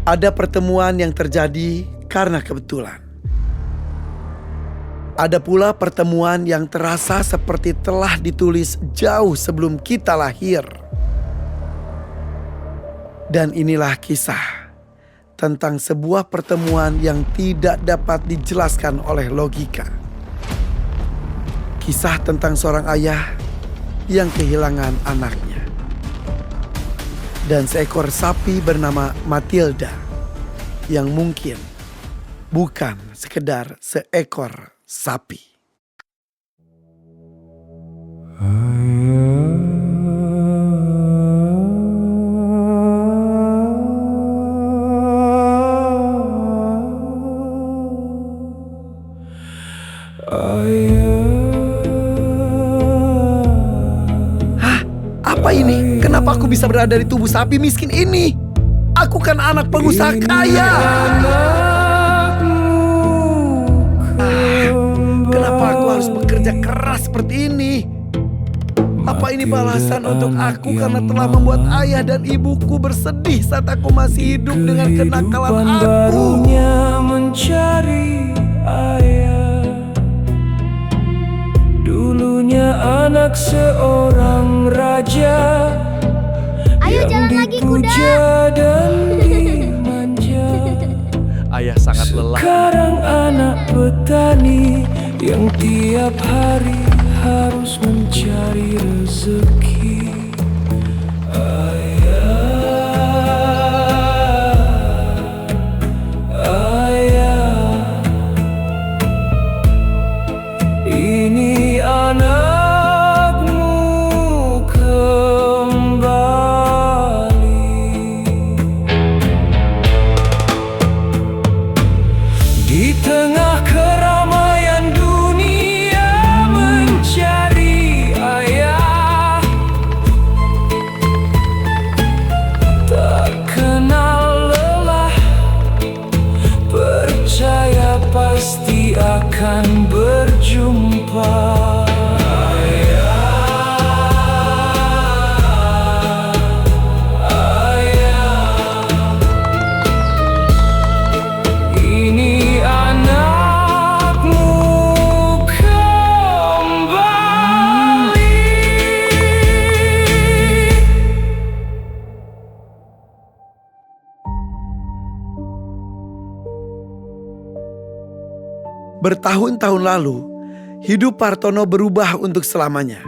Ada pertemuan yang terjadi karena kebetulan. Ada pula pertemuan yang terasa seperti telah ditulis jauh sebelum kita lahir. Dan inilah kisah tentang sebuah pertemuan yang tidak dapat dijelaskan oleh logika. Kisah tentang seorang ayah yang kehilangan anaknya. Dan seekor sapi bernama Matilda yang mungkin bukan sekedar seekor sapi. Hah? Apa ini? Kenapa aku bisa berada di tubuh sapi miskin ini? Aku kan anak pengusaha kaya. Kenapa aku harus bekerja keras seperti ini? Apa ini balasan untuk aku karena telah membuat ayah dan ibuku bersedih saat aku masih hidup dengan kenakalan aku? Mencari ayah, dulunya anak seorang raja. Ayo jalan lagi kuda. Dan dimanja. Ayah sangat lelah. Sekarang anak petani yang tiap hari harus mencari rezeki. Ayah, ini anakmu kembali. Di tengah keramaian dunia mencari ayah, tak kenal lelah, percaya pasti akan berjumpa. Ini anakmu kembali. Bertahun-tahun lalu, hidup Partono berubah untuk selamanya.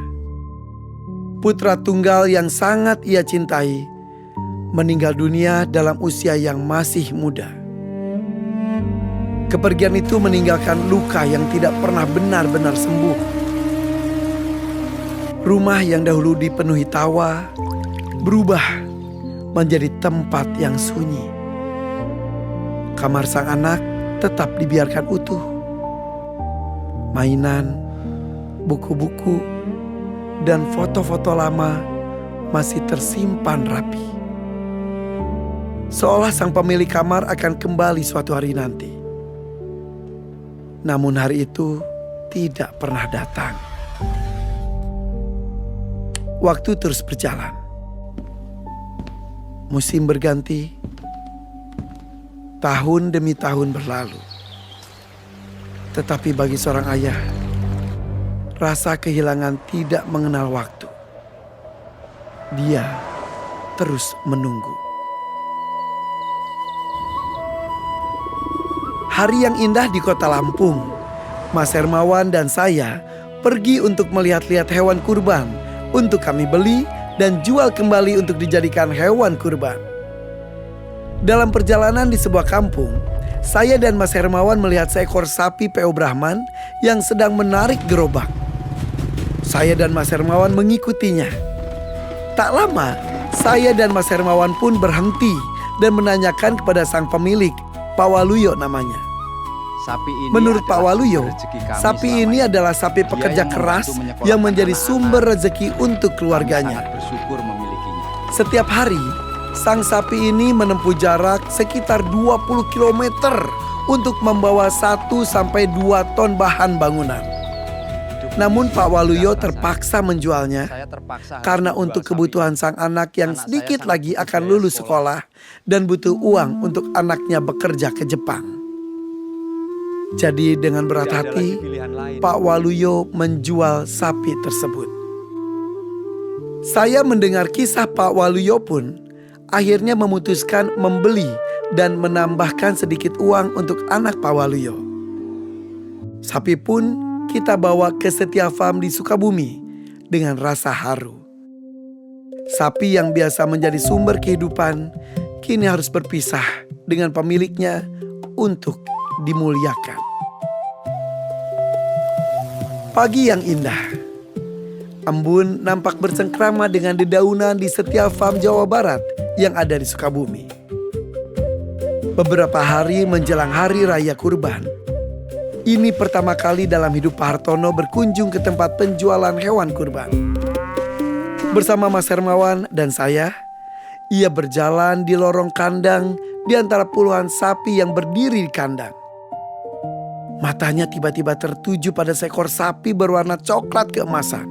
Putra tunggal yang sangat ia cintai meninggal dunia dalam usia yang masih muda. Kepergian itu meninggalkan luka yang tidak pernah benar-benar sembuh. Rumah yang dahulu dipenuhi tawa berubah menjadi tempat yang sunyi. Kamar sang anak tetap dibiarkan utuh. Mainan, buku-buku, dan foto-foto lama masih tersimpan rapi. Seolah sang pemilik kamar akan kembali suatu hari nanti. Namun hari itu tidak pernah datang. Waktu terus berjalan. Musim berganti. Tahun demi tahun berlalu. Tetapi bagi seorang ayah, rasa kehilangan tidak mengenal waktu. Dia terus menunggu. Hari yang indah di kota Lampung. Mas Hermawan dan saya pergi untuk melihat-lihat hewan kurban untuk kami beli dan jual kembali untuk dijadikan hewan kurban. Dalam perjalanan di sebuah kampung, saya dan Mas Hermawan melihat seekor sapi P.O. Brahman yang sedang menarik gerobak. Saya dan Mas Hermawan mengikutinya. Tak lama, saya dan Mas Hermawan pun berhenti dan menanyakan kepada sang pemilik, Pak Waluyo namanya. Sapi ini Menurut Pak adalah Waluyo, sumber rezeki kami sapi selama ini adalah sapi pekerja yang keras membantu menyekolahkan yang menjadi anak-anak. sumber rezeki untuk Kami keluarganya. sangat bersyukur memilikinya. Setiap hari, sang sapi ini menempuh jarak sekitar 20 km untuk membawa 1 sampai 2 ton bahan bangunan. Namun Pak Waluyo terpaksa menjualnya Saya terpaksa karena harus untuk menjual kebutuhan sapi sang anak yang Anak saya sedikit sangat lagi butuh akan biaya lulus sekolah dan butuh uang untuk anaknya bekerja ke Jepang. Jadi dengan ini. berat Tidak ada hati, lagi pilihan lain. Pak Waluyo menjual sapi tersebut. Saya mendengar kisah Pak Waluyo pun akhirnya memutuskan membeli dan menambahkan sedikit uang untuk anak Pak Waluyo. Sapi pun kita bawa ke Setia Farm di Sukabumi dengan rasa haru. Sapi yang biasa menjadi sumber kehidupan kini harus berpisah dengan pemiliknya untuk dimuliakan. Pagi yang indah. Embun nampak bersengkrama dengan dedaunan di Setia Farm Jawa Barat yang ada di Sukabumi. Beberapa hari menjelang hari raya kurban, ini pertama kali dalam hidup Pak Hartono berkunjung ke tempat penjualan hewan kurban. Bersama Mas Hermawan dan saya, ia berjalan di lorong kandang di antara puluhan sapi yang berdiri di kandang. Matanya tiba-tiba tertuju pada seekor sapi berwarna coklat keemasan.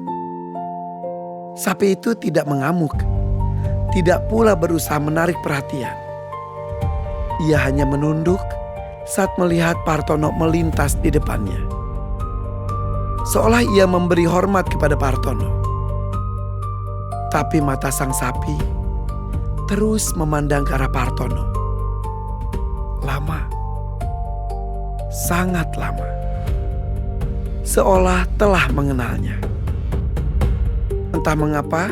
Sapi itu tidak mengamuk, tidak pula berusaha menarik perhatian. Ia hanya menunduk saat melihat Pak Hartono melintas di depannya. Seolah ia memberi hormat kepada Pak Hartono. Tapi mata sang sapi terus memandang ke arah Pak Hartono. Lama, sangat lama. Seolah telah mengenalnya. Entah mengapa,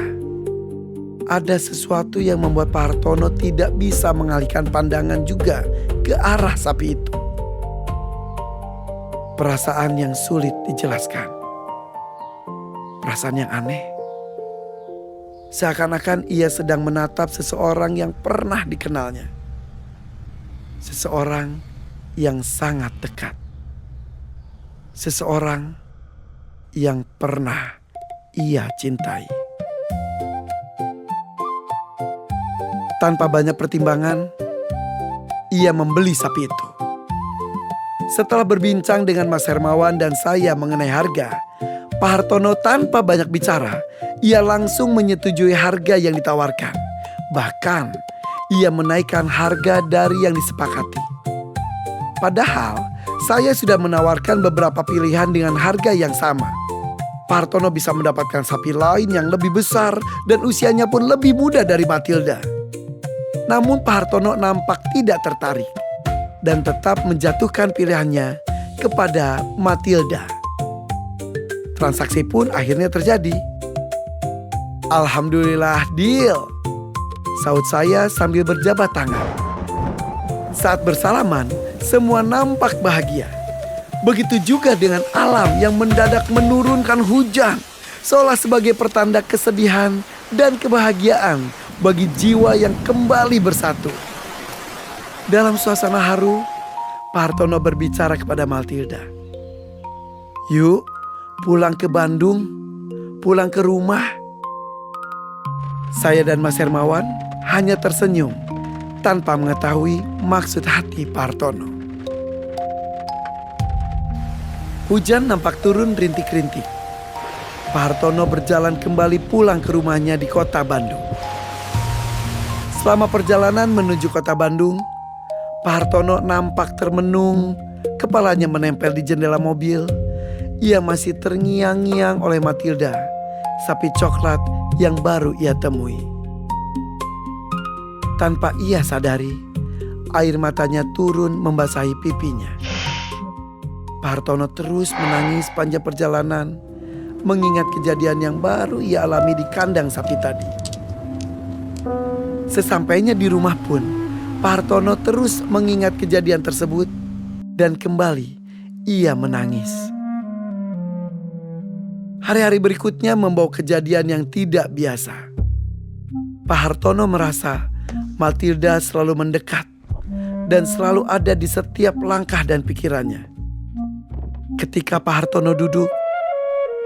ada sesuatu yang membuat Pak Hartono tidak bisa mengalihkan pandangan juga ke arah sapi itu. Perasaan yang sulit dijelaskan. Perasaan yang aneh. Seakan-akan ia sedang menatap seseorang yang pernah dikenalnya. Seseorang yang sangat dekat. Seseorang yang pernah ia cintai. Tanpa banyak pertimbangan, ia membeli sapi itu. Setelah berbincang dengan Mas Hermawan dan saya mengenai harga, Pak Hartono tanpa banyak bicara, ia langsung menyetujui harga yang ditawarkan. Bahkan, ia menaikkan harga dari yang disepakati. Padahal, saya sudah menawarkan beberapa pilihan dengan harga yang sama. Pak Hartono bisa mendapatkan sapi lain yang lebih besar dan usianya pun lebih muda dari Matilda. Namun Pak Hartono nampak tidak tertarik dan tetap menjatuhkan pilihannya kepada Matilda. Transaksi pun akhirnya terjadi. Alhamdulillah deal, sahut saya sambil berjabat tangan. Saat bersalaman, semua nampak bahagia. Begitu juga dengan alam yang mendadak menurunkan hujan, seolah sebagai pertanda kesedihan dan kebahagiaan bagi jiwa yang kembali bersatu. Dalam suasana haru, Pak Hartono berbicara kepada Matilda. Yuk, pulang ke Bandung, pulang ke rumah. Saya dan Mas Hermawan hanya tersenyum tanpa mengetahui maksud hati Pak Hartono. Hujan nampak turun rintik-rintik. Pak Hartono berjalan kembali pulang ke rumahnya di kota Bandung. Selama perjalanan menuju kota Bandung, Pak Hartono nampak termenung, kepalanya menempel di jendela mobil. Ia masih terngiang-ngiang oleh Matilda, sapi coklat yang baru ia temui. Tanpa ia sadari, air matanya turun membasahi pipinya. Pak Hartono terus menangis sepanjang perjalanan, mengingat kejadian yang baru ia alami di kandang sapi tadi. Sesampainya di rumah pun, Pak Hartono terus mengingat kejadian tersebut dan kembali ia menangis. Hari-hari berikutnya membawa kejadian yang tidak biasa. Pak Hartono merasa Matilda selalu mendekat dan selalu ada di setiap langkah dan pikirannya. Ketika Pak Hartono duduk,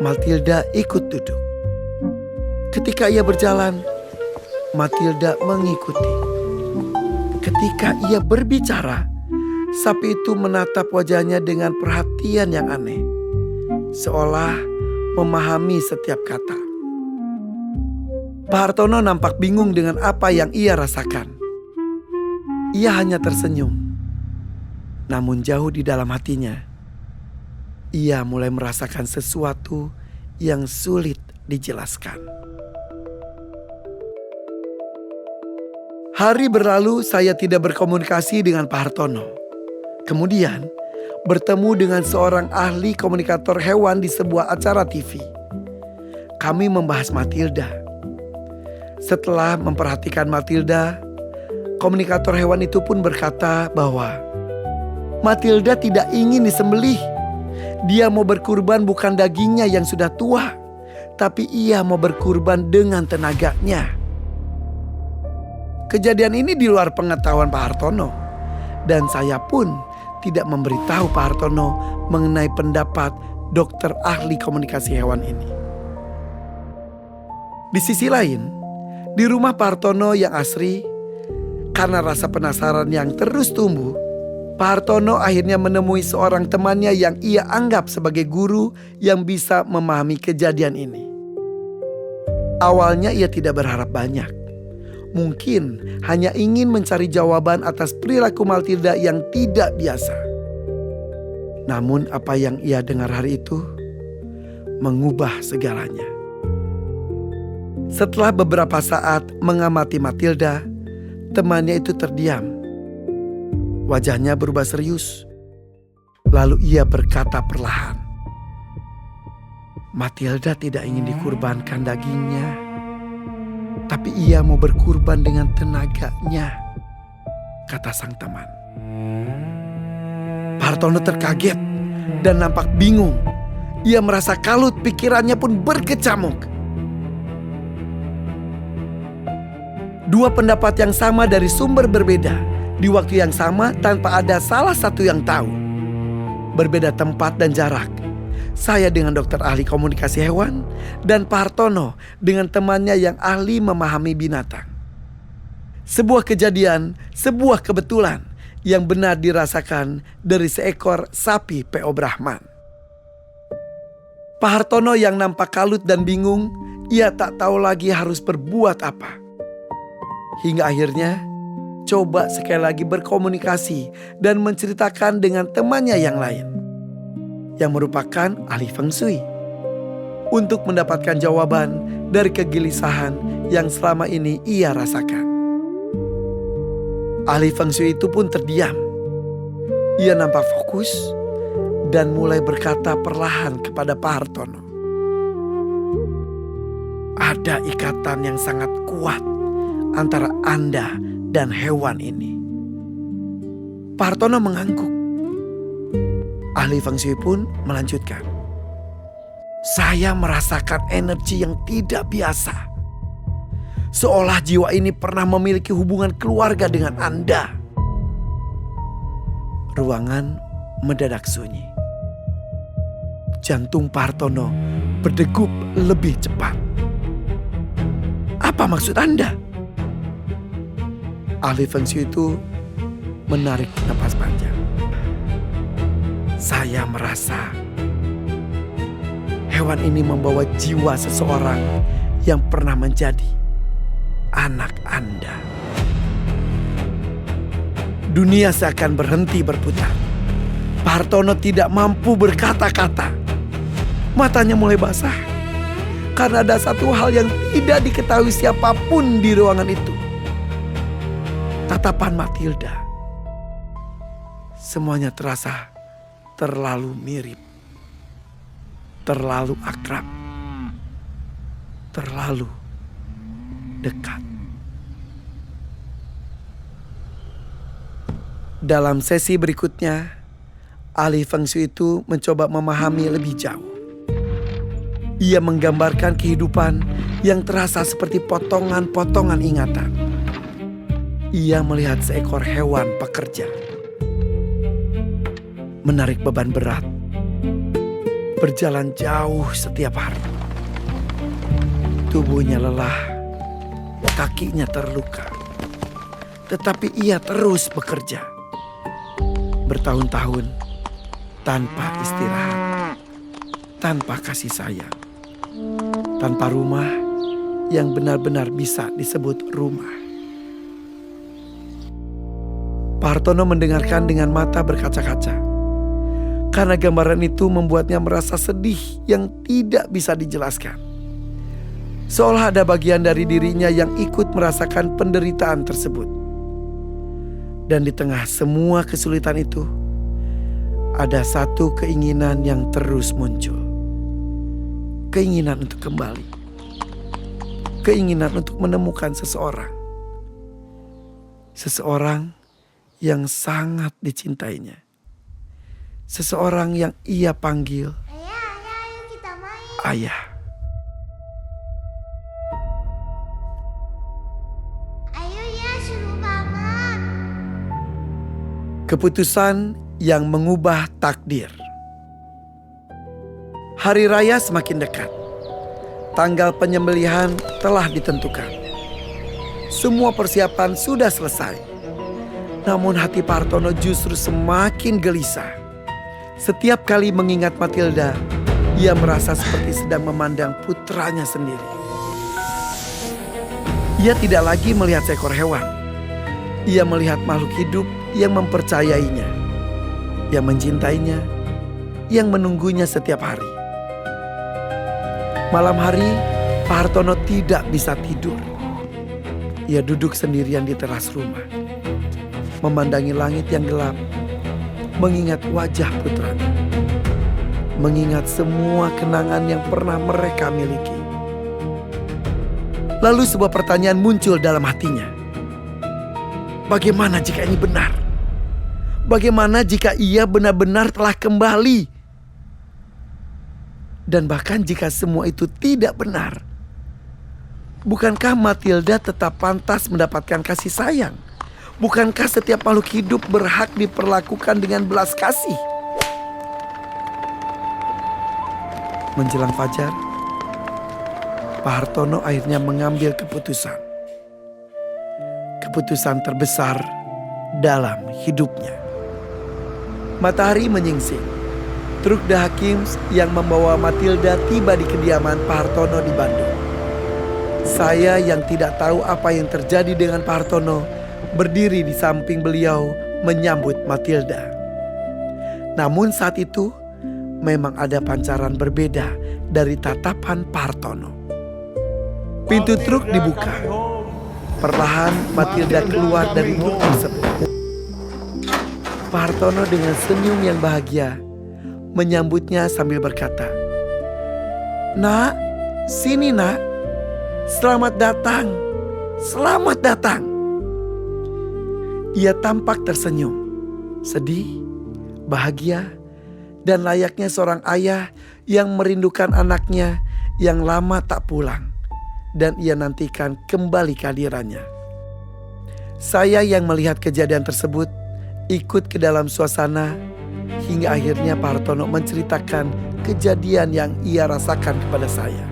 Matilda ikut duduk. Ketika ia berjalan, Matilda mengikuti. Ketika ia berbicara, sapi itu menatap wajahnya dengan perhatian yang aneh. Seolah memahami setiap kata. Pak Hartono nampak bingung dengan apa yang ia rasakan. Ia hanya tersenyum. Namun jauh di dalam hatinya, ia mulai merasakan sesuatu yang sulit dijelaskan. Hari berlalu saya tidak berkomunikasi dengan Pak Hartono. Kemudian bertemu dengan seorang ahli komunikator hewan di sebuah acara TV. Kami membahas Matilda. Setelah memperhatikan Matilda, komunikator hewan itu pun berkata bahwa Matilda tidak ingin disembelih. Dia mau berkurban bukan dagingnya yang sudah tua, tapi ia mau berkurban dengan tenaganya. Kejadian ini di luar pengetahuan Pak Hartono, dan saya pun tidak memberitahu Pak Hartono mengenai pendapat dokter ahli komunikasi hewan ini. Di sisi lain, di rumah Pak Hartono yang asri, karena rasa penasaran yang terus tumbuh, Pak Hartono akhirnya menemui seorang temannya yang ia anggap sebagai guru yang bisa memahami kejadian ini. Awalnya ia tidak berharap banyak. Mungkin hanya ingin mencari jawaban atas perilaku Matilda yang tidak biasa. Namun apa yang ia dengar hari itu mengubah segalanya. Setelah beberapa saat mengamati Matilda, temannya itu terdiam. Wajahnya berubah serius. Lalu ia berkata perlahan, "Matilda tidak ingin dikurbankan dagingnya, tapi ia mau berkurban dengan tenaganya," kata sang teman. Pak Hartono terkaget dan nampak bingung. Ia merasa kalut, pikirannya pun berkecamuk. Dua pendapat yang sama dari sumber berbeda, di waktu yang sama tanpa ada salah satu yang tahu. Berbeda tempat dan jarak. Saya dengan dokter ahli komunikasi hewan, dan Pak Hartono dengan temannya yang ahli memahami binatang. Sebuah kejadian, sebuah kebetulan yang benar dirasakan dari seekor sapi P.O. Brahman. Pak Hartono yang nampak kalut dan bingung, ia tak tahu lagi harus berbuat apa. Hingga akhirnya coba sekali lagi berkomunikasi dan menceritakan dengan temannya yang lain, yang merupakan ahli Feng Shui, untuk mendapatkan jawaban dari kegelisahan yang selama ini ia rasakan. Ahli Feng Shui itu pun terdiam. Ia nampak fokus dan mulai berkata perlahan kepada Pak Hartono, "Ada ikatan yang sangat kuat antara Anda dan hewan ini." Pak Hartono mengangguk. Ahli Feng Shui pun melanjutkan, "Saya merasakan energi yang tidak biasa. Seolah jiwa ini pernah memiliki hubungan keluarga dengan Anda." Ruangan mendadak sunyi. Jantung Pak Hartono berdegup lebih cepat. "Apa maksud Anda?" Ahli Feng Shui itu menarik napas panjang. "Saya merasa hewan ini membawa jiwa seseorang yang pernah menjadi anak Anda." Dunia seakan berhenti berputar. Pak Hartono tidak mampu berkata-kata. Matanya mulai basah karena ada satu hal yang tidak diketahui siapapun di ruangan itu. Tatapan Matilda. Semuanya terasa terlalu mirip, terlalu akrab, terlalu dekat. Dalam sesi berikutnya, ahli Feng Shui itu mencoba memahami lebih jauh. Ia menggambarkan kehidupan yang terasa seperti potongan-potongan ingatan. Ia melihat seekor hewan pekerja menarik beban berat, berjalan jauh setiap hari. Tubuhnya lelah, kakinya terluka, tetapi ia terus bekerja bertahun-tahun tanpa istirahat, tanpa kasih sayang. tanpa rumah yang benar-benar bisa disebut rumah. Pak Hartono mendengarkan dengan mata berkaca-kaca. Karena gambaran itu membuatnya merasa sedih yang tidak bisa dijelaskan. Seolah ada bagian dari dirinya yang ikut merasakan penderitaan tersebut. Dan di tengah semua kesulitan itu, ada satu keinginan yang terus muncul. Keinginan untuk kembali. Keinginan untuk menemukan seseorang. Seseorang yang sangat dicintainya. Seseorang yang ia panggil Ayo kita main. ayah. Ayo ya, seru banget. Keputusan yang mengubah takdir. Hari raya semakin dekat. Tanggal penyembelihan telah ditentukan. Semua persiapan sudah selesai. Namun hati Pak Hartono justru semakin gelisah. Setiap kali mengingat Matilda, ia merasa seperti sedang memandang putranya sendiri. Ia tidak lagi melihat seekor hewan. Ia melihat makhluk hidup yang mempercayainya, yang mencintainya, yang menunggunya setiap hari. Malam hari, Pak Hartono tidak bisa tidur. Ia duduk sendirian di teras rumah, memandangi langit yang gelap, mengingat wajah putranya, mengingat semua kenangan yang pernah mereka miliki. Lalu sebuah pertanyaan muncul dalam hatinya. Bagaimana jika ini benar? Bagaimana jika ia benar-benar telah kembali? Dan bahkan jika semua itu tidak benar, bukankah Matilda tetap pantas mendapatkan kasih sayang? Bukankah setiap makhluk hidup berhak diperlakukan dengan belas kasih? Menjelang fajar, Pak Hartono akhirnya mengambil keputusan. Keputusan terbesar dalam hidupnya. Matahari menyingsing. Truk The Hakims yang membawa Matilda tiba di kediaman Pak Hartono di Bandung. Saya yang tidak tahu apa yang terjadi dengan Pak Hartono berdiri di samping beliau menyambut Matilda. Namun saat itu memang ada pancaran berbeda dari tatapan Pak Hartono. Pintu truk dibuka. Perlahan Matilda keluar dari truk tersebut. Pak Hartono dengan senyum yang bahagia menyambutnya sambil berkata, "Nak, sini nak. Selamat datang. Selamat datang." Ia tampak tersenyum, sedih, bahagia, dan layaknya seorang ayah yang merindukan anaknya yang lama tak pulang dan ia nantikan kembali kehadirannya. Saya yang melihat kejadian tersebut ikut ke dalam suasana hingga akhirnya Pak Hartono menceritakan kejadian yang ia rasakan kepada saya.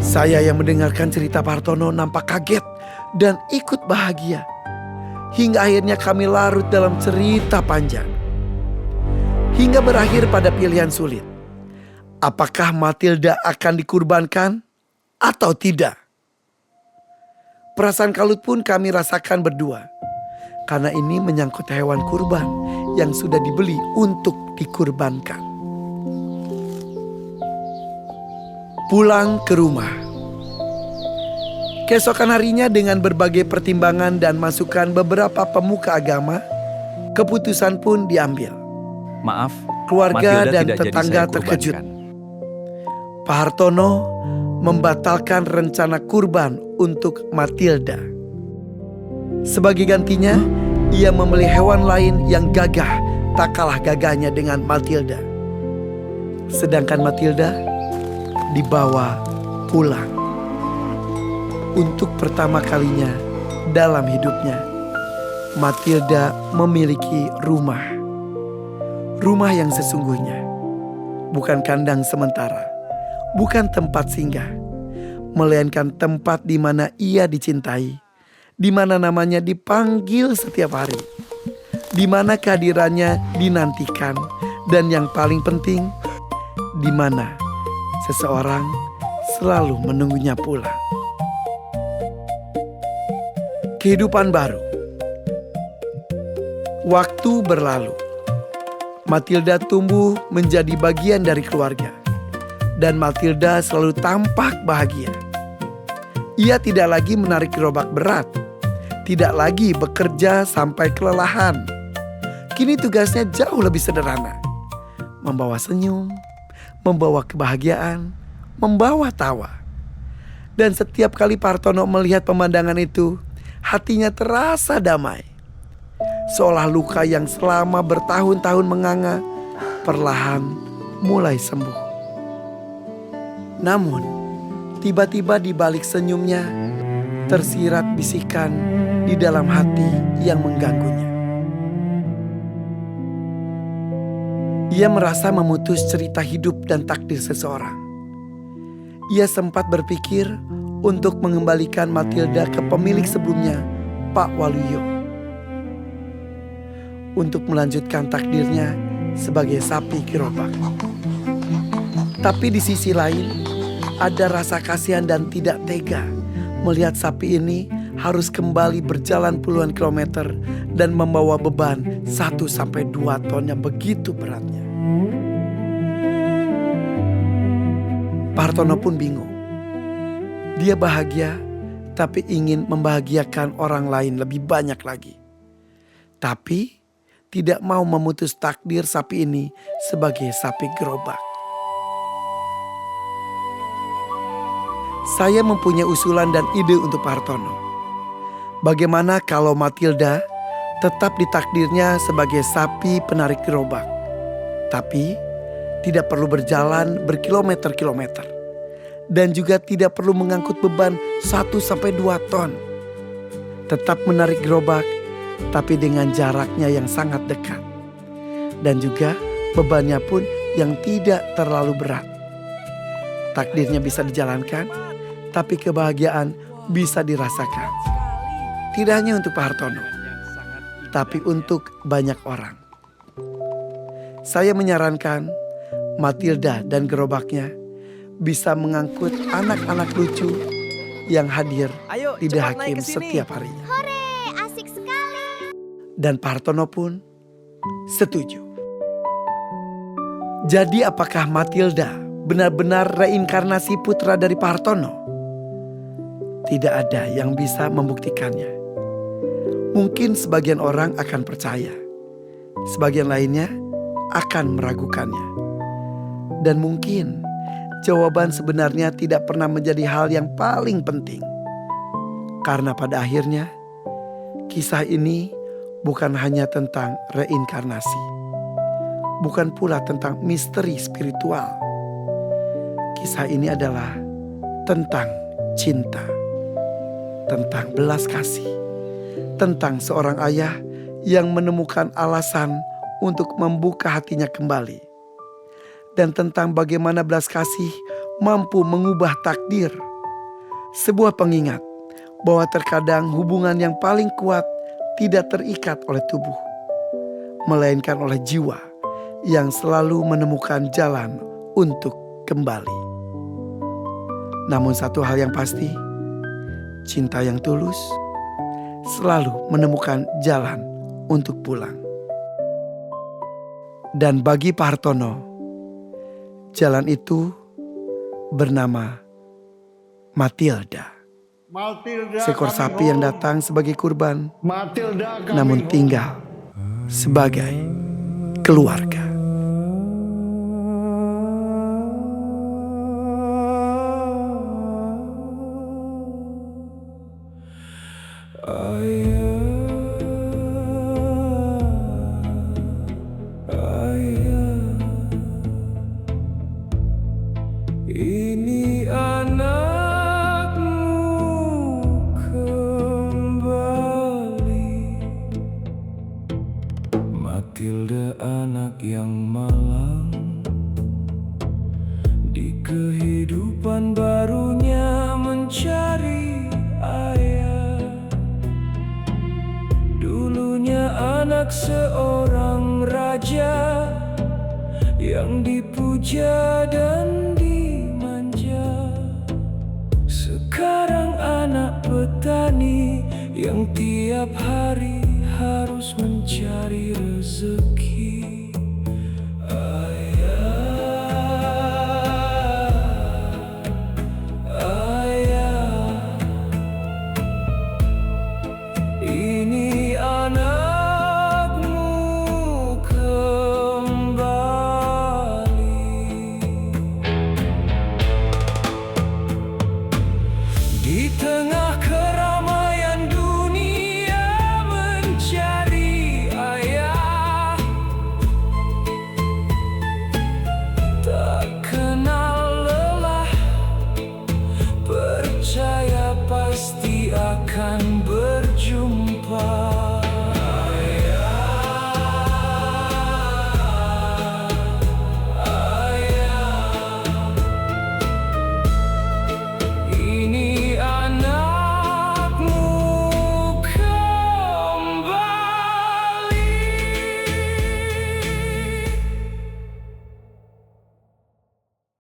Saya yang mendengarkan cerita Pak Hartono nampak kaget dan ikut bahagia. Hingga akhirnya kami larut dalam cerita panjang. Hingga berakhir pada pilihan sulit. Apakah Matilda akan dikurbankan atau tidak? Perasaan kalut pun kami rasakan berdua. Karena ini menyangkut hewan kurban yang sudah dibeli untuk dikurbankan. Pulang ke rumah. Keesokan harinya dengan berbagai pertimbangan dan masukan beberapa pemuka agama, keputusan pun diambil. Maaf, Keluarga Matilda dan tidak jadi tetangga saya terkejut. kurbankan. Pak Hartono membatalkan rencana kurban untuk Matilda. Sebagai gantinya, ia membeli hewan lain yang gagah tak kalah gagahnya dengan Matilda. Sedangkan Matilda dibawa pulang. Untuk pertama kalinya dalam hidupnya, Matilda memiliki rumah. Rumah yang sesungguhnya. Bukan kandang sementara. Bukan tempat singgah. Melainkan tempat di mana ia dicintai. Di mana namanya dipanggil setiap hari. Di mana kehadirannya dinantikan. Dan yang paling penting, di mana seseorang selalu menunggunya pulang. Kehidupan baru. Waktu berlalu. Matilda tumbuh menjadi bagian dari keluarga. Dan Matilda selalu tampak bahagia. Ia tidak lagi menarik gerobak berat. Tidak lagi bekerja sampai kelelahan. Kini tugasnya jauh lebih sederhana. Membawa senyum, membawa kebahagiaan, membawa tawa. Dan setiap kali Partono melihat pemandangan itu, hatinya terasa damai. Seolah luka yang selama bertahun-tahun menganga, perlahan mulai sembuh. Namun, tiba-tiba di balik senyumnya, tersirat bisikan di dalam hati yang mengganggunya. Ia merasa memutus cerita hidup dan takdir seseorang. Ia sempat berpikir untuk mengembalikan Matilda ke pemilik sebelumnya, Pak Waluyo, untuk melanjutkan takdirnya sebagai sapi gerobak. Tapi di sisi lain, ada rasa kasihan dan tidak tega melihat sapi ini harus kembali berjalan puluhan kilometer dan membawa beban 1-2 ton yang begitu beratnya. Partono pun bingung. Dia bahagia, tapi ingin membahagiakan orang lain lebih banyak lagi. Tapi tidak mau memutus takdir sapi ini sebagai sapi gerobak. Saya mempunyai usulan dan ide untuk Partono. Bagaimana kalau Matilda tetap ditakdirnya sebagai sapi penarik gerobak, tapi tidak perlu berjalan berkilometer-kilometer, dan juga tidak perlu mengangkut beban 1-2 ton. Tetap menarik gerobak, tapi dengan jaraknya yang sangat dekat. Dan juga bebannya pun yang tidak terlalu berat. Takdirnya bisa dijalankan, tapi kebahagiaan bisa dirasakan. Tidak hanya untuk Pak Hartono, tapi untuk banyak orang. Saya menyarankan Matilda dan gerobaknya bisa mengangkut anak-anak lucu yang hadir di The Hakim setiap harinya. Hore, asik sekali. Dan Pak Hartono pun setuju. Jadi apakah Matilda benar-benar reinkarnasi putra dari Pak Hartono? Tidak ada yang bisa membuktikannya. Mungkin sebagian orang akan percaya, sebagian lainnya akan meragukannya. Dan mungkin jawaban sebenarnya tidak pernah menjadi hal yang paling penting. Karena pada akhirnya kisah ini bukan hanya tentang reinkarnasi. Bukan pula tentang misteri spiritual. Kisah ini adalah tentang cinta. Tentang belas kasih. Tentang seorang ayah yang menemukan alasan untuk membuka hatinya kembali. Dan tentang bagaimana belas kasih mampu mengubah takdir. Sebuah pengingat bahwa terkadang hubungan yang paling kuat tidak terikat oleh tubuh, melainkan oleh jiwa yang selalu menemukan jalan untuk kembali. Namun satu hal yang pasti, cinta yang tulus selalu menemukan jalan untuk pulang. Dan bagi Pak Hartono, jalan itu bernama Matilda. Seekor sapi yang datang sebagai kurban, namun tinggal sebagai keluarga. Ini anakmu kembali, Matilda anak yang malang. Di kehidupan barunya mencari ayah. Dulunya anak seorang raja yang dipuja dan dimanja. Sekarang anak petani yang tiap hari harus mencari rezeki. Ayah